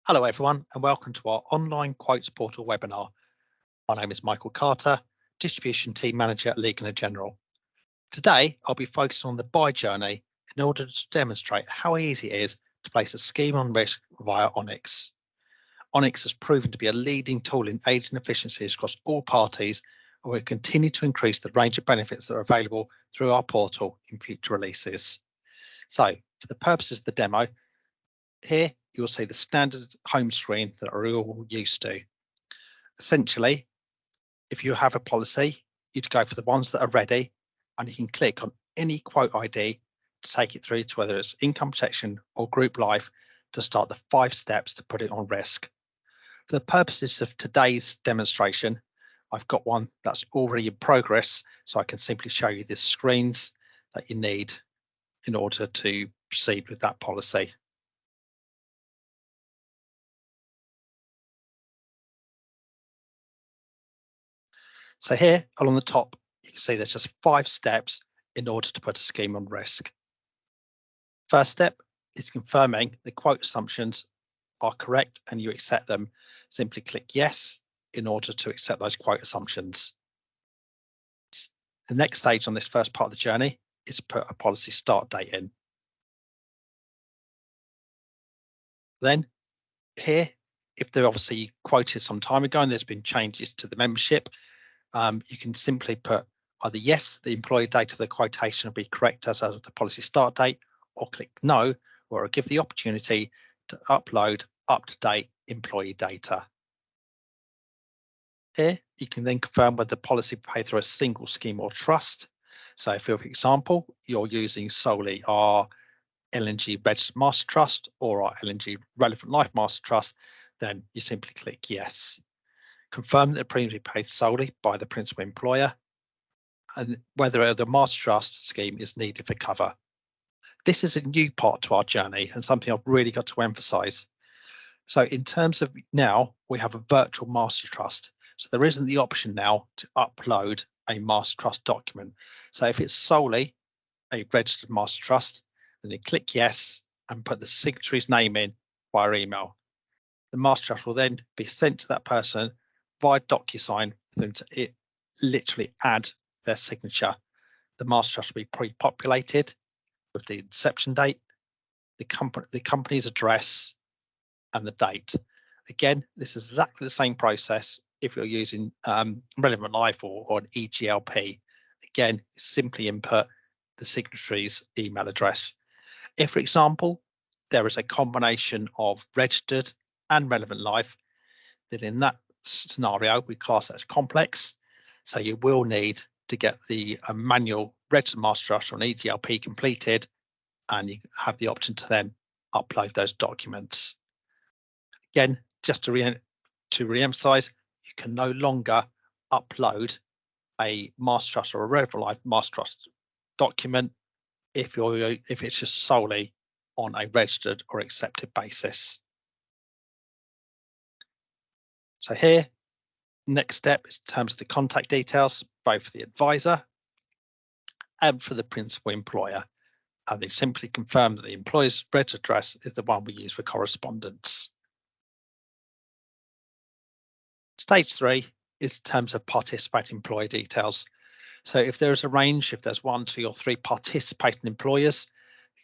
Hello everyone and welcome to our online quotes portal webinar. My name is Michael Carter, Distribution Team Manager at Legal & General. Today I'll be focusing on the buy journey in order to demonstrate how easy it is to place a scheme on risk via ONIX. ONIX has proven to be a leading tool in aiding efficiencies across all parties, and we continue to increase the range of benefits that are available through our portal in future releases. So for the purposes of the demo, here you'll see the standard home screen that we're all used to. Essentially, if you have a policy, you'd go for the ones that are ready, and you can click on any quote ID to take it through to whether it's income protection or group life to start the 5 steps to put it on risk. For the purposes of today's demonstration, I've got one that's already in progress, so I can simply show you the screens that you need in order to proceed with that policy. So here along the top, you can see there's just 5 steps in order to put a scheme on risk. First step is confirming the quote assumptions are correct and you accept them. Simply click yes in order to accept those quote assumptions. The next stage on this first part of the journey is to put a policy start date in. Then here, if they're obviously quoted some time ago and there's been changes to the membership, you can simply put either yes, the employee date of the quotation will be correct as of the policy start date, or click no, or it'll give the opportunity to upload up-to-date employee data. Here, you can then confirm whether the policy paid through a single scheme or trust. So if, for example, you're using solely our LNG Registered Master Trust or our LNG Relevant Life Master Trust, then you simply click yes. Confirm that the premiums are paid solely by the principal employer, and whether the Master Trust scheme is needed for cover. This is a new part to our journey and something I've really got to emphasise. So in terms of now, we have a virtual Master Trust. So there isn't the option now to upload a Master Trust document. So if it's solely a registered Master Trust, then you click yes and put the signatory's name in via email. The Master Trust will then be sent to that person via DocuSign for them to literally add their signature. The Master Trust will be pre-populated with the inception date, the company's address, and the date. Again, this is exactly the same process if you're using Relevant Life or an EGLP. Again, simply input the signatory's email address. If, for example, there is a combination of registered and Relevant Life, then in that scenario, we class that as complex. So you will need to get the manual registered Master Trust or an EGLP completed, and you have the option to then upload those documents. Again, just to re-emphasize, you can no longer upload a Master Trust or a Relevant Life Master Trust document if it's just solely on a registered or accepted basis. So here, next step is in terms of the contact details, both for the advisor and for the principal employer. And they simply confirm that the employer's registered address is the one we use for correspondence. Stage 3 is in terms of participating employee details. So if there is a range, if there's 1, 2, or 3 participating employers,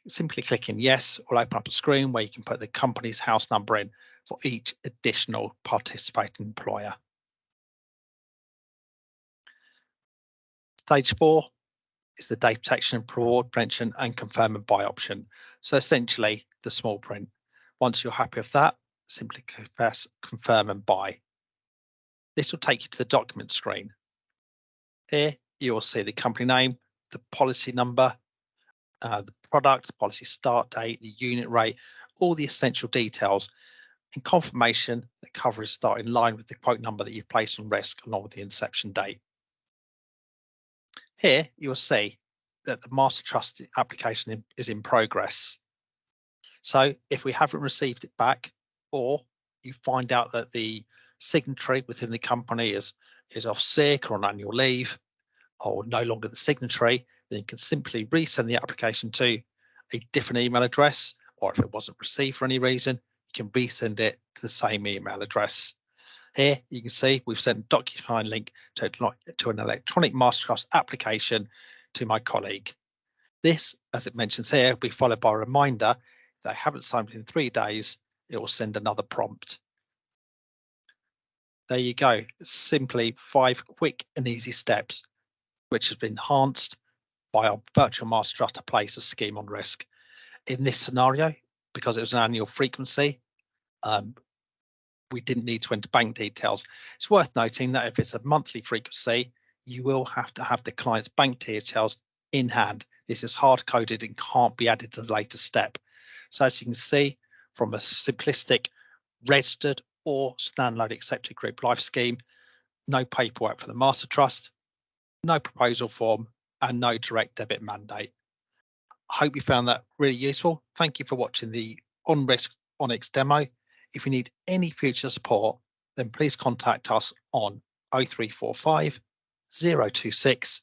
simply clicking yes will open up a screen where you can put the company's house number in for each additional participating employer. Stage 4 is the data protection, fraud prevention, and confirm and buy option. So essentially the small print. Once you're happy with that, simply press confirm and buy. This will take you to the document screen. Here you will see the company name, the policy number, the product, the policy start date, the unit rate, all the essential details, and confirmation that cover is starting in line with the quote number that you place on risk along with the inception date. Here you will see that the Master Trust application is in progress. So if we haven't received it back, or you find out that the signatory within the company is off sick or on annual leave or no longer the signatory, then you can simply resend the application to a different email address, or if it wasn't received for any reason, you can resend it to the same email address. Here you can see we've sent a DocuSign link to an electronic master trust application to my colleague. This, as it mentions here, will be followed by a reminder. If they haven't signed within 3 days, it will send another prompt. There you go. Simply 5 quick and easy steps, which has been enhanced by our virtual master trust to place a scheme on risk. In this scenario, because it was an annual frequency, we didn't need to enter bank details. It's worth noting that if it's a monthly frequency, you will have to have the client's bank details in hand. This is hard coded and can't be added to the later step. So as you can see, from a simplistic registered or standalone accepted group life scheme, no paperwork for the master trust, no proposal form, and no direct debit mandate. I hope you found that really useful. Thank you for watching the on-risk ONIX demo. If you need any future support, then please contact us on 0345 026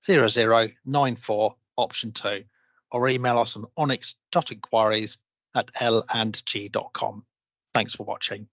0094 option 2 or email us on onyx.inquiries@l&g.com. Thanks for watching.